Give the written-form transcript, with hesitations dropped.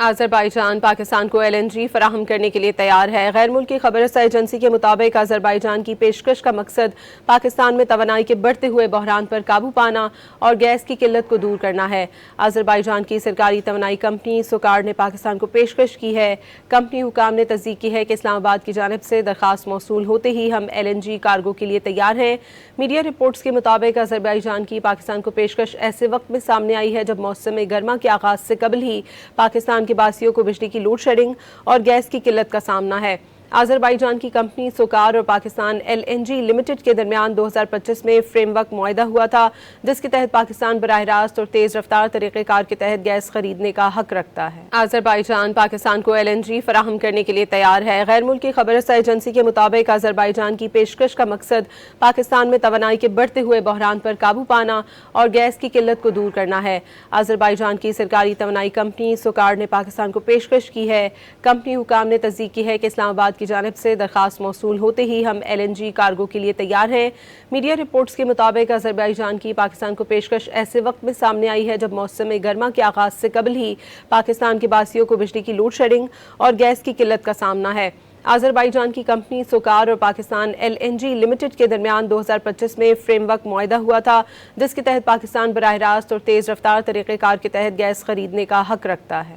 Azerbaijan Pakistan को LNG फराहम करने के लिए तैयार है। गैर मुल्की खबरसा एजेंसी के मुताबिक अज़रबैजान की पेशकश का मकसद पाकिस्तान में तवानाई के बढ़ते हुए बहरान पर काबू पाना और गैस की किल्लत को दूर करना है। अज़रबैजान की सरकारी तवानाई कंपनी सोकार ने पाकिस्तान को पेशकश की है। कंपनी हुकाम ने तस्दीक की है कि इस्लामाबाद की जानिब से दरखास्त मौसूल होते ही हम LNG कार्गो के लिए तैयार हैं। मीडिया रिपोर्ट्स के मुताबिक अज़रबैजान की पाकिस्तान को पेशकश ऐसे वक्त में सामने आई है जब मौसम गर्मा के आगाज से कबल ही पाकिस्तान के बासियों को बिजली की लोड शेडिंग और गैस की किल्लत का सामना है। अज़रबैजान की कंपनी सोकार और पाकिस्तान LNG लिमिटेड के दरमियान 2025 में फ्रेमवर्क मुआहदा हुआ था, जिसके तहत पाकिस्तान बराह रास्त और तेज रफ्तार तरीक़ेकार के तहत गैस खरीदने का हक रखता है। अज़रबैजान पाकिस्तान को LNG फराहम करने के लिए तैयार है। गैर मुल्की खबरसा एजेंसी के मुताबिक अज़रबैजान की पेशकश का मकसद पाकिस्तान में तवानाई के बढ़ते हुए बहरान पर काबू पाना और गैस की किल्लत को दूर करना है। अज़रबैजान की सरकारी तवानाई कंपनी सोकार ने पाकिस्तान को पेशकश की है। कंपनी हुकाम ने तस्दीक की है कि इस्लामाबाद की जानिब से दरखास्त मौसूल होते ही हम LNG कार्गो के लिए तैयार हैं। मीडिया रिपोर्ट्स के मुताबिक अज़रबैजान की पाकिस्तान को पेशकश ऐसे वक्त में सामने आई है जब मौसम गर्मा के आगाज से कबल ही पाकिस्तान के बासियों को बिजली की लोड शेडिंग और गैस की किल्लत का सामना है। अज़रबैजान की कंपनी सोकार और पाकिस्तान LNG लिमिटेड के दरमियान 2025 में फ्रेमवर्क मुआहदा हुआ था, जिसके तहत पाकिस्तान बराह रास्त और तेज रफ्तार तरीक़ेकार के तहत गैस खरीदने का हक रखता है।